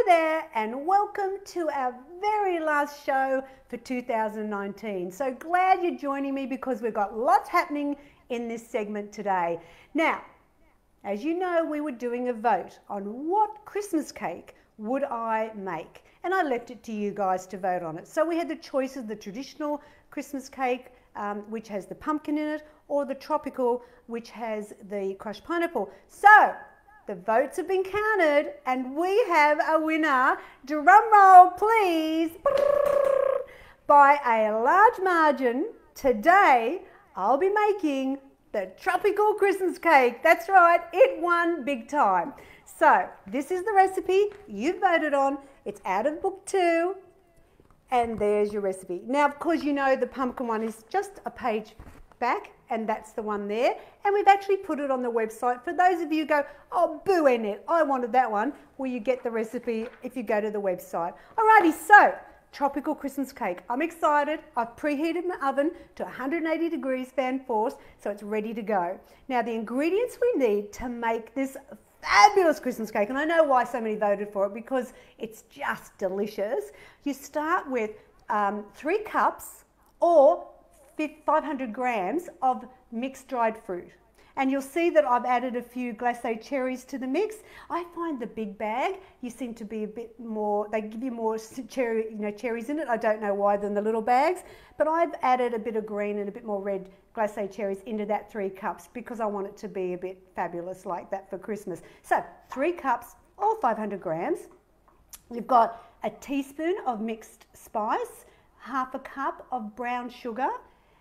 Hi there and welcome to our very last show for 2019. So glad you're joining me because we've got lots happening in this segment today. Now, as you know, we were doing a vote on what Christmas cake would I make, and I left it to you guys to vote on it. So we had the choices: the traditional Christmas cake, which has the pumpkin in it, or the tropical, which has the crushed pineapple. So the votes have been counted and we have a winner. Drum roll, please. By a large margin, today I'll be making the tropical Christmas cake. That's right, it won big time. So this is the recipe you voted on. It's out of book 2 and there's your recipe. Now, of course, you know the pumpkin one is just a page back, and that's the one there, and we've actually put it on the website. For those of you who go, oh boo Annette, I wanted that one, well, you get the recipe if you go to the website. Alrighty, so tropical Christmas cake. I'm excited. I've preheated my oven to 180 degrees fan force, so it's ready to go. Now the ingredients we need to make this fabulous Christmas cake, and I know why so many voted for it, because it's just delicious. You start with 3 cups or 500 grams of mixed dried fruit, and you'll see that I've added a few glacé cherries to the mix. I find the big bag, you seem to be a bit more, they give you more cherries in it. I don't know why, than the little bags, but I've added a bit of green and a bit more red glacé cherries into that 3 cups because I want it to be a bit fabulous like that for Christmas. So 3 cups or 500 grams. You've got a teaspoon of mixed spice, half a cup of brown sugar,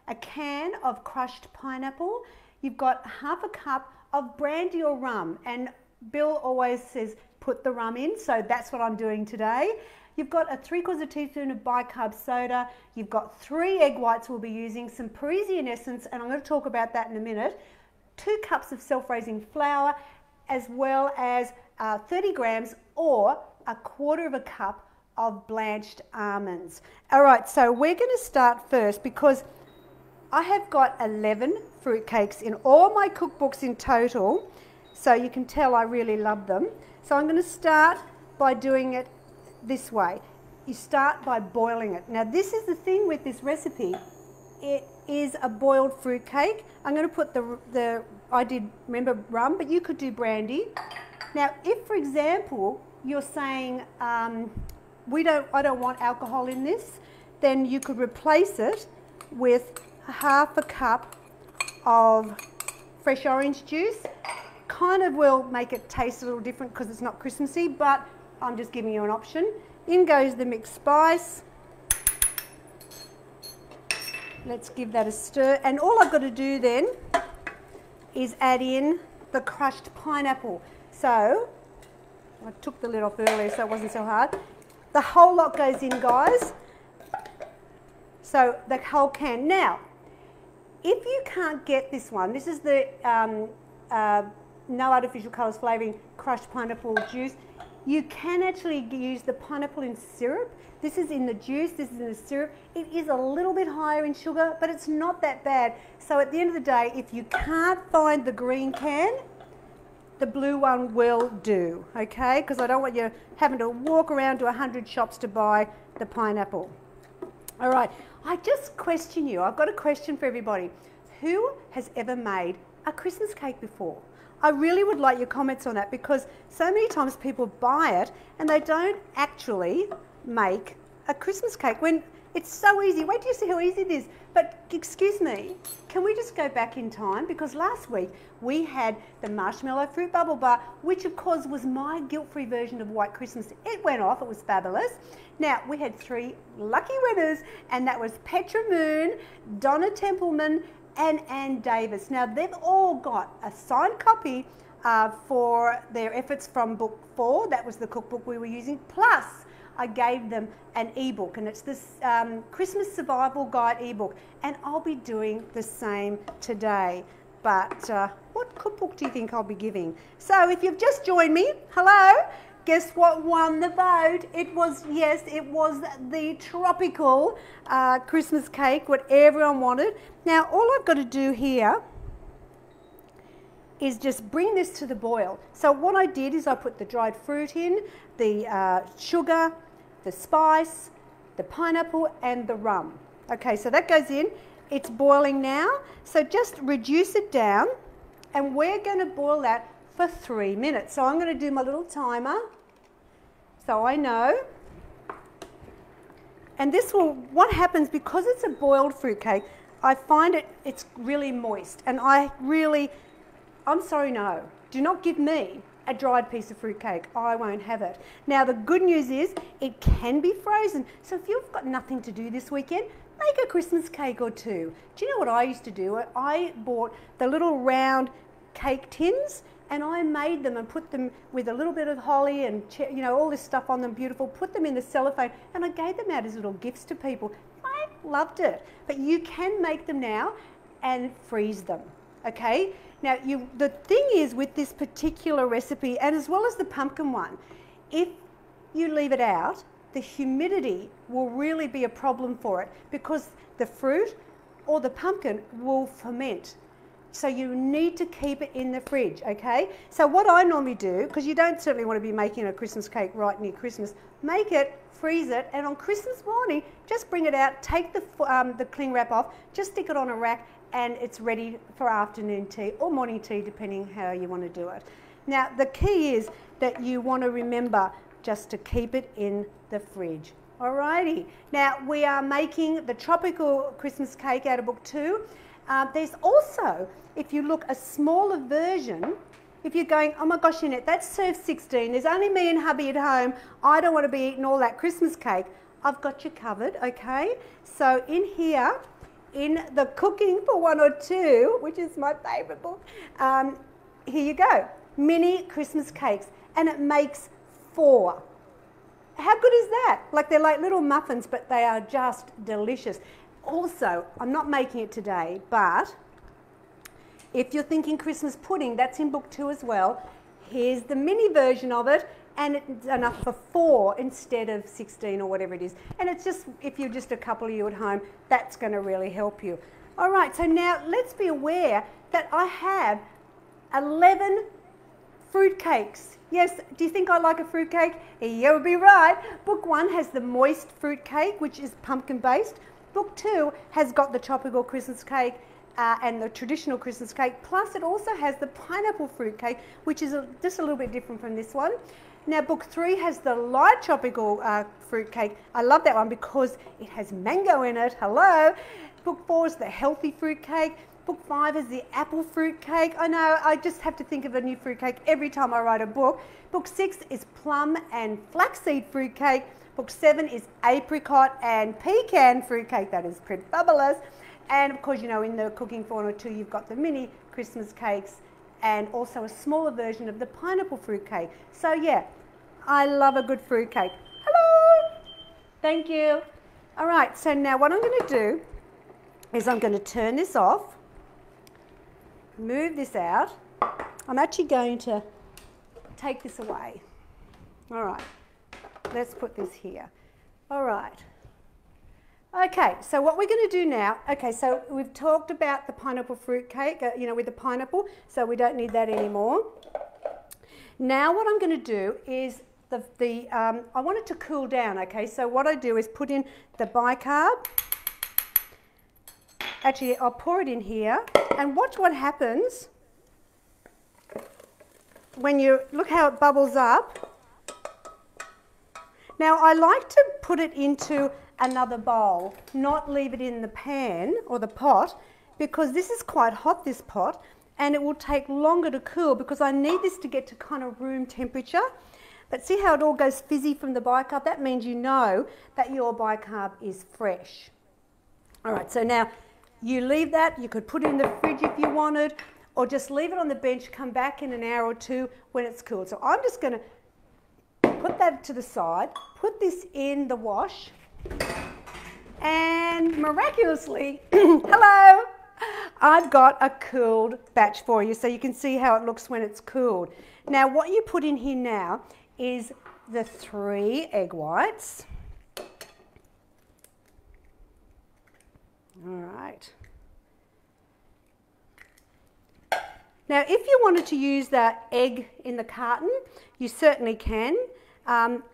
a can of crushed pineapple. You've got half a cup of brandy or rum, and Bill always says put the rum in, so that's what I'm doing today. You've got a 3/4 teaspoon of bicarb soda. You've got 3 egg whites we'll be using, some Parisian essence, and I'm going to talk about that in a minute. 2 cups of self-raising flour, as well as 30 grams or 1/4 cup of blanched almonds. All right, so we're going to start first because I have got 11 fruit cakes in all my cookbooks in total, so you can tell I really love them. So I'm going to start by doing it this way. You start by boiling it. Now this is the thing with this recipe. It is a boiled fruit cake. I'm going to put I did remember rum, but you could do brandy. Now if, for example, you're saying I don't want alcohol in this, then you could replace it with half a cup of fresh orange juice. Kind of will make it taste a little different because it's not Christmassy, but I'm just giving you an option. In goes the mixed spice. Let's give that a stir, and all I've got to do then is add in the crushed pineapple. So I took the lid off earlier so it wasn't so hard. The whole lot goes in, guys. So the whole can. Now if you can't get this one, this is the no artificial colours flavouring crushed pineapple juice. You can actually use the pineapple in syrup. This is in the juice, this is in the syrup. It is a little bit higher in sugar, but it's not that bad. So at the end of the day, if you can't find the green can, the blue one will do, okay? Because I don't want you having to walk around to 100 shops to buy the pineapple. All right, I just question you. I've got a question for everybody. Who has ever made a Christmas cake before? I really would like your comments on that, because so many times people buy it and they don't actually make a Christmas cake when it's so easy. Wait till you see how easy it is. But excuse me, can we just go back in time? Because last week we had the marshmallow fruit bubble bar, which of course was my guilt-free version of White Christmas. It went off, it was fabulous. Now we had 3 lucky winners, and that was Petra Moon, Donna Templeman and Ann Davis. Now they've all got a signed copy for their efforts from book 4. That was the cookbook we were using, plus I gave them an ebook, and it's this Christmas Survival Guide ebook, and I'll be doing the same today. But what cookbook do you think I'll be giving? So if you've just joined me, hello, guess what won the vote? It was, yes, it was the tropical Christmas cake, what everyone wanted. Now all I've got to do here is just bring this to the boil. So what I did is I put the dried fruit in, the sugar, the spice, the pineapple and the rum. Okay, so that goes in. It's boiling now. So just reduce it down and we're going to boil that for 3 minutes. So I'm going to do my little timer so I know. And this will, what happens, because it's a boiled fruitcake, I find it's really moist. And I'm sorry, no. Do not give me a dried piece of fruitcake. I won't have it. Now, the good news is it can be frozen. So if you've got nothing to do this weekend, make a Christmas cake or two. Do you know what I used to do? I bought the little round cake tins and I made them and put them with a little bit of holly and, you know, all this stuff on them, beautiful, put them in the cellophane and I gave them out as little gifts to people. I loved it. But you can make them now and freeze them, okay? Now, the thing is with this particular recipe, and as well as the pumpkin one, if you leave it out, the humidity will really be a problem for it because the fruit or the pumpkin will ferment. So you need to keep it in the fridge, okay? So what I normally do, because you don't certainly want to be making a Christmas cake right near Christmas, make it, freeze it, and on Christmas morning, just bring it out, take the cling wrap off, just stick it on a rack, and it's ready for afternoon tea or morning tea, depending how you want to do it. Now, the key is that you want to remember just to keep it in the fridge. Alrighty. Now, we are making the tropical Christmas cake out of book 2. There's also, if you look, a smaller version. If you're going, oh my gosh, Jeanette, that serves 16. There's only me and hubby at home. I don't want to be eating all that Christmas cake. I've got you covered, okay? So in here, in the Cooking for One or Two, which is my favourite book, here you go. Mini Christmas cakes. And it makes 4. How good is that? Like they're like little muffins, but they are just delicious. Also, I'm not making it today, but if you're thinking Christmas pudding, that's in book 2 as well. Here's the mini version of it, and it's enough for 4 instead of 16 or whatever it is. And it's just, if you're just a couple of you at home, that's going to really help you. All right, so now let's be aware that I have 11 fruitcakes. Yes, do you think I like a fruitcake? You'll be right. Book 1 has the moist fruitcake, which is pumpkin based. Book 2 has got the tropical Christmas cake and the traditional Christmas cake, plus it also has the pineapple fruit cake, which is just a little bit different from this one. Now, book 3 has the light tropical fruit cake. I love that one because it has mango in it. Hello. Book 4 is the healthy fruit cake. Book 5 is the apple fruit cake. I know, I just have to think of a new fruit cake every time I write a book. Book 6 is plum and flaxseed fruit cake. Book 7 is apricot and pecan fruit cake. That is pretty fabulous. And of course, you know, in the Cooking for One or Two, you've got the mini Christmas cakes and also a smaller version of the pineapple fruit cake. So yeah, I love a good fruit cake. Hello. Thank you. All right, so now what I'm going to do is I'm going to turn this off, move this out. I'm actually going to take this away. All right. Let's put this here. All right. Okay, so what we're going to do now, okay, so we've talked about the pineapple fruit cake, you know, with the pineapple, so we don't need that anymore. Now what I'm going to do is, I want it to cool down, okay, so what I do is put in the bicarb. Actually, I'll pour it in here, and watch what happens when you, look how it bubbles up. Now, I like to put it into another bowl, not leave it in the pan or the pot, because this is quite hot, this pot, and it will take longer to cool because I need this to get to kind of room temperature. But see how it all goes fizzy from the bicarb? That means you know that your bicarb is fresh. All right, so now you leave that. You could put it in the fridge if you wanted, or just leave it on the bench, come back in an hour or two when it's cooled. So I'm just going to put that to the side, put this in the wash, and miraculously, hello, I've got a cooled batch for you so you can see how it looks when it's cooled. Now what you put in here now is the 3 egg whites. All right. Now, if you wanted to use that egg in the carton, you certainly can.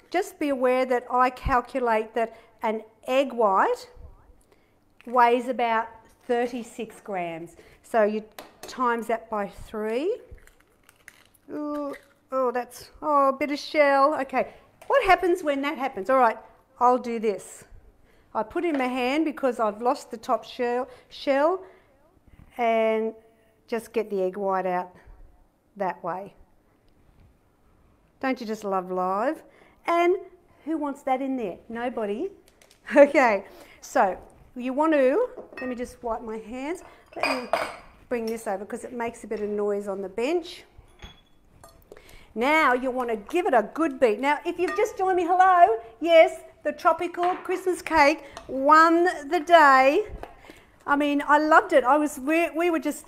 Just be aware that I calculate that an egg white weighs about 36 grams. So you times that by 3. Ooh, that's a bit of shell. Okay, what happens when that happens? All right, I'll do this. I put in my hand because I've lost the top shell and just get the egg white out that way. Don't you just love live? And who wants that in there? Nobody. Okay, so you want to, let me just wipe my hands. Let me bring this over because it makes a bit of noise on the bench. Now you want to give it a good beat. Now, if you've just joined me, hello, yes, the tropical Christmas cake won the day. I mean, I loved it. We were just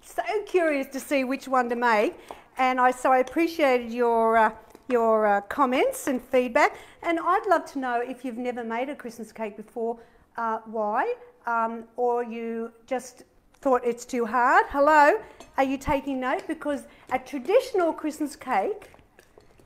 so curious to see which one to make, and so I appreciated your comments and feedback. And I'd love to know if you've never made a Christmas cake before, why, or you just thought it's too hard. Hello, are you taking note? Because a traditional Christmas cake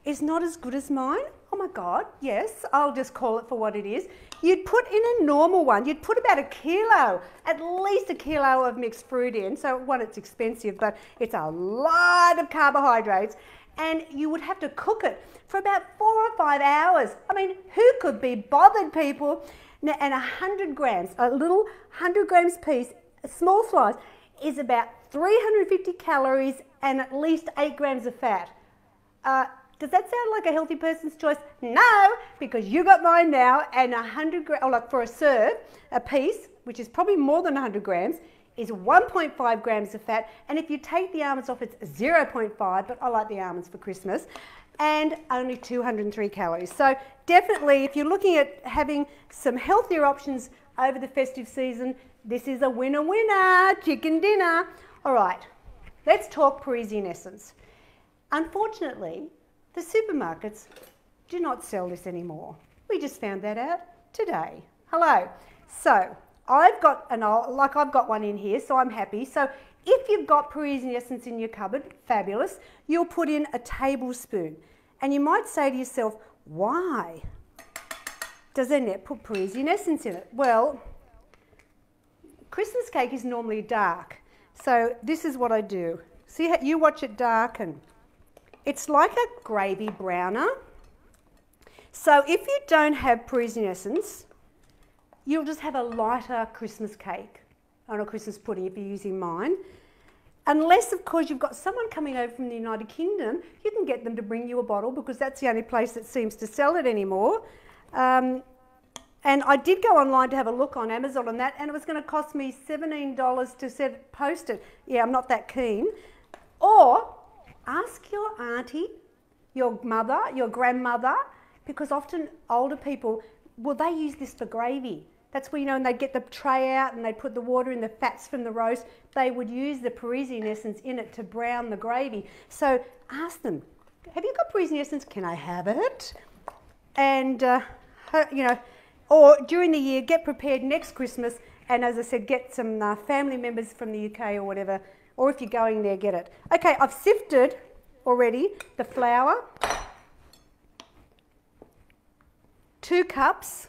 is not as good as mine. Oh my God, yes, I'll just call it for what it is. You'd put in a normal one, you'd put about 1 kilo, at least 1 kilo of mixed fruit in. So one, it's expensive, but it's a lot of carbohydrates. And you would have to cook it for about 4 or 5 hours. I mean, who could be bothered, people? Now, and 100 grams, a little 100 grams piece, a small slice, is about 350 calories and at least 8 grams of fat. Does that sound like a healthy person's choice? No, because you got mine now, and 100 grams, or like for a serve, a piece, which is probably more than 100 grams, is 1.5 grams of fat. And if you take the almonds off, it's 0.5, but I like the almonds for Christmas, and only 203 calories. So definitely, if you're looking at having some healthier options over the festive season, this is a winner, chicken dinner. All right, let's talk Parisian essence. Unfortunately, the supermarkets do not sell this anymore. We just found that out today. Hello. So I've got one in here, so I'm happy. So if you've got Parisian essence in your cupboard, fabulous. You'll put in a tablespoon. And you might say to yourself, why does Annette put Parisian essence in it? Well, Christmas cake is normally dark. So this is what I do. See how you watch it darken. It's like a gravy browner. So if you don't have Parisian essence, you'll just have a lighter Christmas cake or a Christmas pudding if you're using mine. Unless, of course, you've got someone coming over from the United Kingdom, you can get them to bring you a bottle because that's the only place that seems to sell it anymore. And I did go online to have a look on Amazon on that, and it was going to cost me $17 to post it. Yeah, I'm not that keen. Or ask your auntie, your mother, your grandmother, because often older people, well, they use this for gravy. That's where, and they'd get the tray out and they'd put the water in, the fats from the roast. They would use the Parisian essence in it to brown the gravy. So ask them, have you got Parisian essence? Can I have it? And, or during the year, get prepared next Christmas. And as I said, get some family members from the UK or whatever, or if you're going there, get it. Okay, I've sifted already the flour, 2 cups.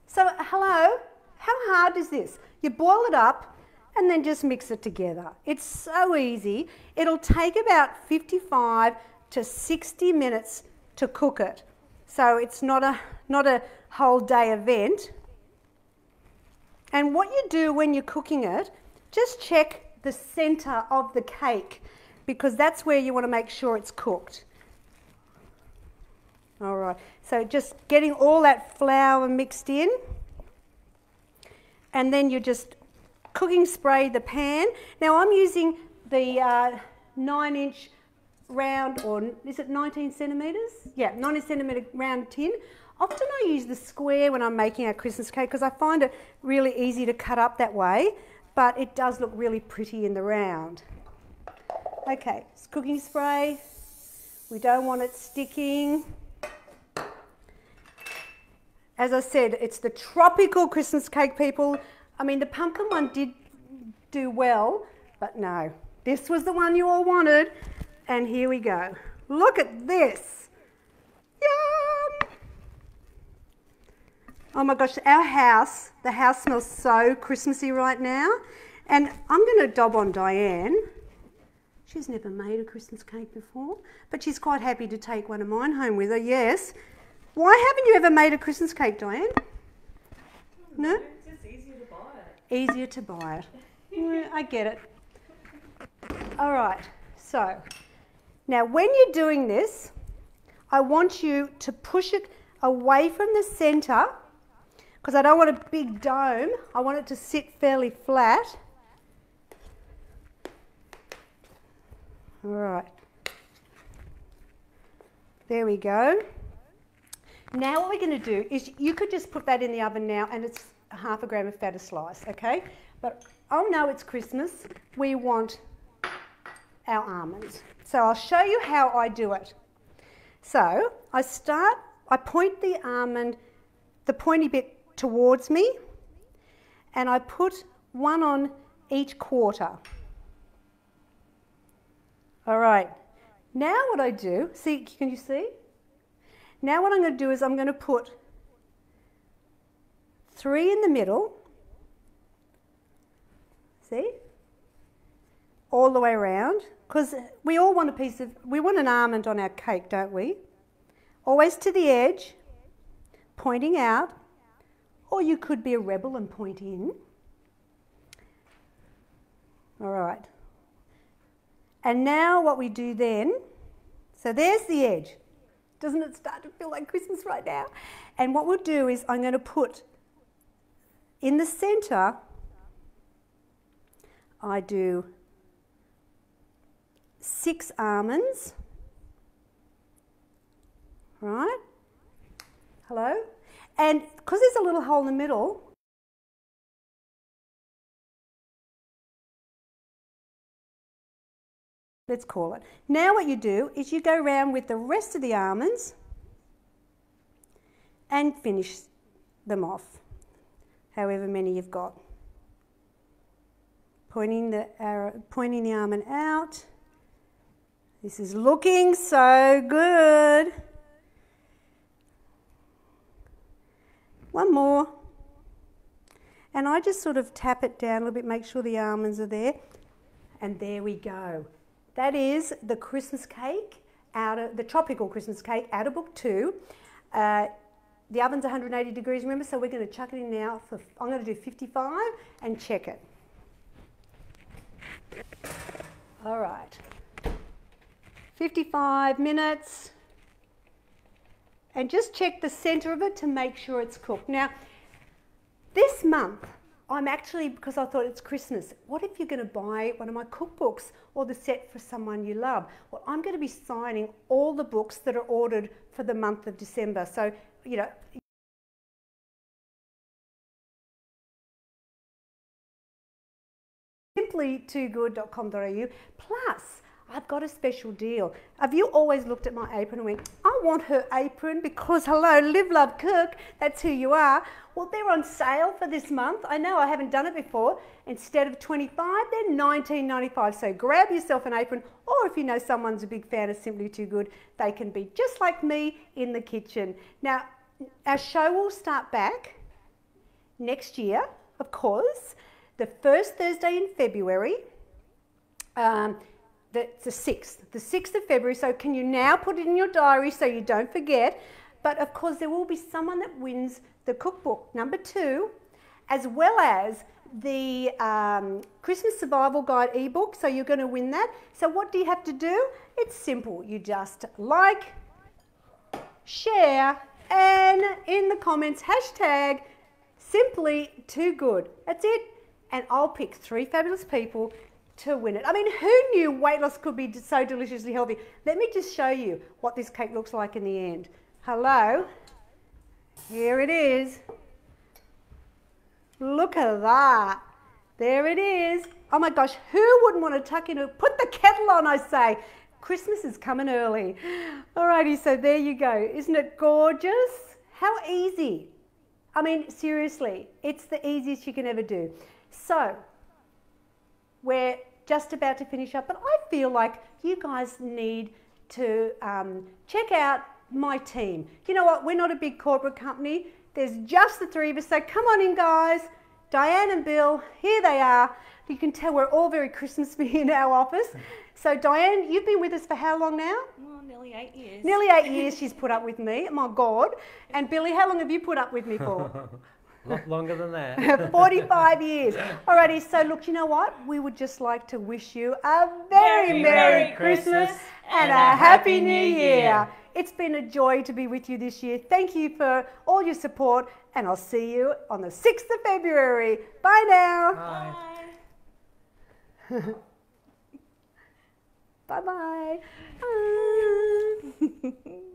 So, hello, how hard is this? You boil it up and then just mix it together. It's so easy. It'll take about 55 to 60 minutes to cook it. So it's not a whole day event. And what you do when you're cooking it, just check the center of the cake because that's where you want to make sure it's cooked. All right, so just getting all that flour mixed in, and then you just cooking spray the pan. Now I'm using the 9-inch round, or is it 19 centimetres? Yeah, 19 centimetre round tin. Often I use the square when I'm making a Christmas cake because I find it really easy to cut up that way, but it does look really pretty in the round. Okay, it's cooking spray. We don't want it sticking. As I said, it's the tropical Christmas cake, people. I mean, the pumpkin one did do well, but no, This was the one you all wanted. And here we go. Look at this. Yum! Oh my gosh, the house smells so Christmassy right now. And I'm going to dob on Diane. She's never made a Christmas cake before, but she's quite happy to take one of mine home with her, yes. Why haven't you ever made a Christmas cake, Diane? No? It's just easier to buy it. Easier to buy it. Yeah, I get it. All right, so now when you're doing this, I want you to push it away from the centre because I don't want a big dome. I want it to sit fairly flat. All right. There we go. Now what we're going to do is you could just put that in the oven now and it's half a gram of fat a slice, okay? But oh no, it's Christmas. We want our almonds. So I'll show you how I do it. So I point the almond, the pointy bit towards me, and I put one on each quarter. All right. Now what I do, see, can you see? Now what I'm going to do is I'm going to put 3 in the middle. See? All the way around. Because we all want we want an almond on our cake, don't we? Always to the edge, pointing out. Or you could be a rebel and point in. All right. And now what we do then, so there's the edge. Doesn't it start to feel like Christmas right now? And what we'll do is I'm going to put in the centre, I do 6 almonds, right? Hello? And because there's a little hole in the middle, let's call it. Now what you do is you go around with the rest of the almonds and finish them off, however many you've got. Pointing the almond out. This is looking so good. One more. And I just sort of tap it down a little bit, make sure the almonds are there. And there we go. That is the Christmas cake, the tropical Christmas cake out of book 2. The oven's 180 degrees, remember, so we're going to chuck it in now. I'm going to do 55 and check it. All right. 55 minutes. And just check the centre of it to make sure it's cooked. Now, this month, I'm actually, because I thought it's Christmas, what if you're going to buy one of my cookbooks or the set for someone you love? Well, I'm going to be signing all the books that are ordered for the month of December. So, you know, simply2good.com.au. Plus, I've got a special deal. Have you always looked at my apron and went, I want her apron because, hello, live, love, cook, that's who you are. Well, they're on sale for this month. I know I haven't done it before. Instead of $25, they're $19.95. So grab yourself an apron, or if you know someone's a big fan of Simply Too Good, they can be just like me in the kitchen. Now, our show will start back next year, of course, the first Thursday in February. That's the 6th of February, so can you now put it in your diary so you don't forget? But of course there will be someone that wins the cookbook number 2, as well as the Christmas Survival Guide ebook, so you're going to win that. So what do you have to do? It's simple. You just like, share, and in the comments, hashtag Simply Too Good. That's it. And I'll pick 3 fabulous people to win it. I mean, who knew weight loss could be so deliciously healthy? Let me just show you what this cake looks like in the end. Hello, here it is. Look at that. There it is. Oh my gosh, who wouldn't want to tuck in, put the kettle on, I say. Christmas is coming early. Alrighty, so there you go. Isn't it gorgeous? How easy. I mean, seriously, it's the easiest you can ever do. So, we're just about to finish up, but I feel like you guys need to check out my team. You know what? We're not a big corporate company. There's just the three of us. So come on in, guys. Diane and Bill, here they are. You can tell we're all very Christmassy in our office. So Diane, you've been with us for how long now? Well, nearly 8 years. Nearly 8 years she's put up with me. My God. And Billy, how long have you put up with me for? A lot longer than that. 45 years. Alrighty, so look, you know what? We would just like to wish you a very Merry Christmas and a Happy New Year. It's been a joy to be with you this year. Thank you for all your support, and I'll see you on the 6th of February. Bye now. Bye. Bye-bye. Bye.